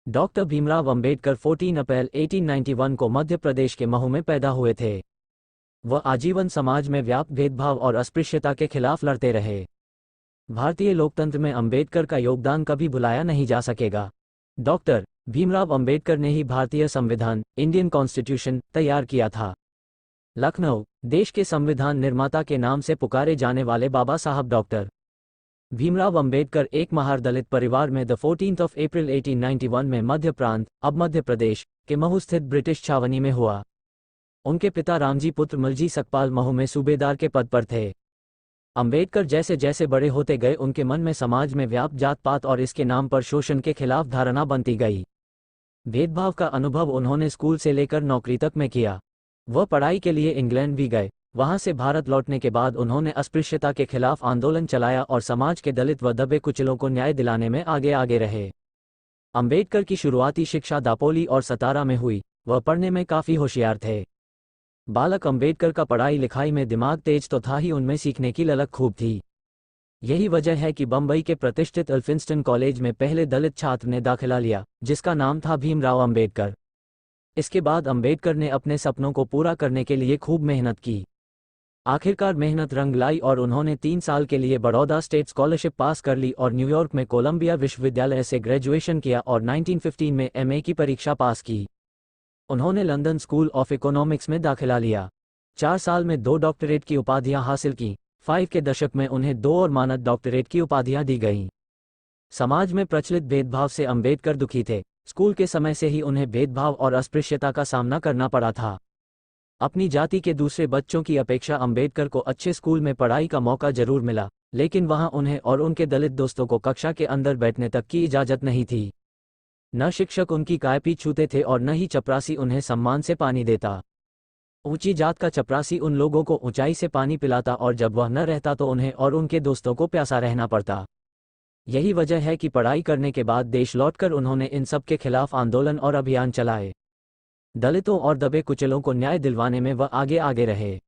Doctor Bhimrao Ambedkar 14 अप्रैल 1891 को मध्य प्रदेश के महू में पैदा हुए थे। वह आजीवन समाज में व्याप्त भेदभाव और अस्पृश्यता के खिलाफ लड़ते रहे। भारतीय लोकतंत्र में अंबेडकर का योगदान कभी भुलाया नहीं जा सकेगा। डॉक्टर भीमराव अंबेडकर ने ही भारतीय संविधान, इंडियन कॉन्स्टिट्यूशन, तैयार किया था। लखनऊ, देश के संविधान निर्माता के नाम से पुकारे जाने वाले बाबा साहब डॉक्टर भीमराव अंबेडकर एक महार दलित परिवार में 14 अप्रैल 1891 में मध्य प्रांत, अब मध्य प्रदेश, के महू स्थित ब्रिटिश छावनी में हुआ। उनके पिता रामजी पुत्र मलजी सकपाल महू में सूबेदार के पद पर थे। अंबेडकर जैसे जैसे बड़े होते गए उनके मन में समाज में व्याप्त जात पात और इसके नाम पर शोषण के खिलाफ धारणा बनती गई। भेदभाव का अनुभव उन्होंने स्कूल से लेकर नौकरी तक में किया। वह पढ़ाई के लिए इंग्लैंड भी गए। वहां से भारत लौटने के बाद उन्होंने अस्पृश्यता के खिलाफ आंदोलन चलाया और समाज के दलित व दबे कुचलों को न्याय दिलाने में आगे आगे रहे। अंबेडकर की शुरुआती शिक्षा दापोली और सतारा में हुई। वह पढ़ने में काफ़ी होशियार थे। बालक अंबेडकर का पढ़ाई लिखाई में दिमाग तेज तो था ही, उनमें सीखने की ललक खूब थी। यही वजह है कि बम्बई के प्रतिष्ठित एल्फिंस्टन कॉलेज में पहले दलित छात्र ने दाखिला लिया, जिसका नाम था भीमराव अंबेडकर। इसके बाद अंबेडकर ने अपने सपनों को पूरा करने के लिए खूब मेहनत की। आखिरकार मेहनत रंग लाई और उन्होंने 3 साल के लिए बड़ौदा स्टेट स्कॉलरशिप पास कर ली और न्यूयॉर्क में कोलंबिया विश्वविद्यालय से ग्रेजुएशन किया और 1915 में एमए की परीक्षा पास की। उन्होंने लंदन स्कूल ऑफ इकोनॉमिक्स में दाखिला लिया। 4 साल में 2 डॉक्टरेट की उपाधियां हासिल की। 5 के दशक में उन्हें 2 और मानद डॉक्टरेट की उपाधियां दी गईं। समाज में प्रचलित भेदभाव से अंबेडकर दुखी थे। स्कूल के समय से ही उन्हें भेदभाव और अस्पृश्यता का सामना करना पड़ा था। अपनी जाति के दूसरे बच्चों की अपेक्षा अंबेडकर को अच्छे स्कूल में पढ़ाई का मौका जरूर मिला, लेकिन वहां उन्हें और उनके दलित दोस्तों को कक्षा के अंदर बैठने तक की इजाजत नहीं थी। न शिक्षक उनकी कायपी छूते थे और न ही चपरासी उन्हें सम्मान से पानी देता। ऊंची जात का चपरासी उन लोगों को ऊंचाई से पानी पिलाता और जब वह न रहता तो उन्हें और उनके दोस्तों को प्यासा रहना पड़ता। यही वजह है कि पढ़ाई करने के बाद देश लौटकर उन्होंने इन सब के खिलाफ आंदोलन और अभियान चलाए। दलितों और दबे कुचलों को न्याय दिलवाने में वह आगे आगे रहे।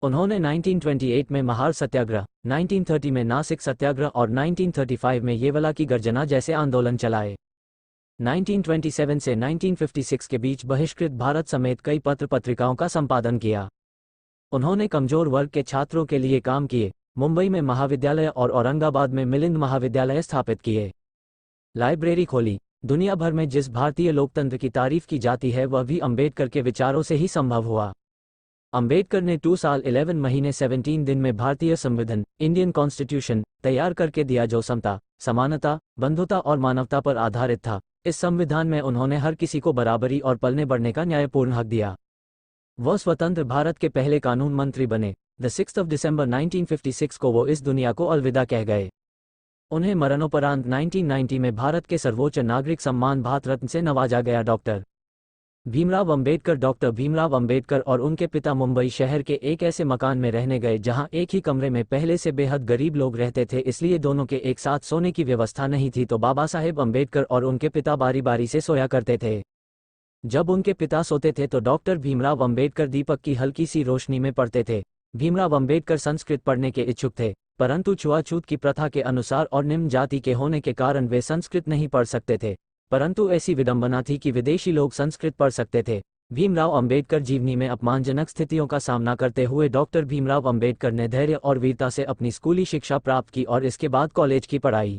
उन्होंने 1928 में महार सत्याग्रह, 1930 में नासिक सत्याग्रह और 1935 में येवला की गर्जना जैसे आंदोलन चलाए। 1927 से 1956 के बीच बहिष्कृत भारत समेत कई पत्र पत्रिकाओं का संपादन किया। उन्होंने कमजोर वर्ग के छात्रों के लिए काम किए। मुंबई में महाविद्यालय और औरंगाबाद में मिलिंद महाविद्यालय स्थापित किए। लाइब्रेरी खोली। दुनिया भर में जिस भारतीय लोकतंत्र की तारीफ की जाती है वह भी अंबेडकर के विचारों से ही संभव हुआ। अंबेडकर ने 2 साल 11 महीने 17 दिन में भारतीय संविधान, इंडियन कॉन्स्टिट्यूशन, तैयार करके दिया जो समता, समानता, बंधुता और मानवता पर आधारित था। इस संविधान में उन्होंने हर किसी को बराबरी और पलने बढ़ने का न्यायपूर्ण हक दिया। वह स्वतंत्र भारत के पहले कानून मंत्री बने। 6 दिसंबर 1956 को वो इस दुनिया को अलविदा कह गए। उन्हें मरणोपरांत 1990 में भारत के सर्वोच्च नागरिक सम्मान भारत रत्न से नवाजा गया। डॉक्टर भीमराव अंबेडकर और उनके पिता मुंबई शहर के एक ऐसे मकान में रहने गए जहां एक ही कमरे में पहले से बेहद गरीब लोग रहते थे, इसलिए दोनों के एक साथ सोने की व्यवस्था नहीं थी, तो बाबा साहेब अंबेडकर और उनके पिता बारी बारी से सोया करते थे। जब उनके पिता सोते थे तो डॉक्टर भीमराव अंबेडकर दीपक की हल्की सी रोशनी में पढ़ते थे। भीमराव अंबेडकर संस्कृत पढ़ने के इच्छुक थे, परंतु छुआछूत की प्रथा के अनुसार और निम्न जाति के होने के कारण वे संस्कृत नहीं पढ़ सकते थे, परंतु ऐसी विडंबना थी कि विदेशी लोग संस्कृत पढ़ सकते थे। भीमराव अंबेडकर जीवनी में अपमानजनक स्थितियों का सामना करते हुए डॉक्टर भीमराव अंबेडकर ने धैर्य और वीरता से अपनी स्कूली शिक्षा प्राप्त की और इसके बाद कॉलेज की पढ़ाई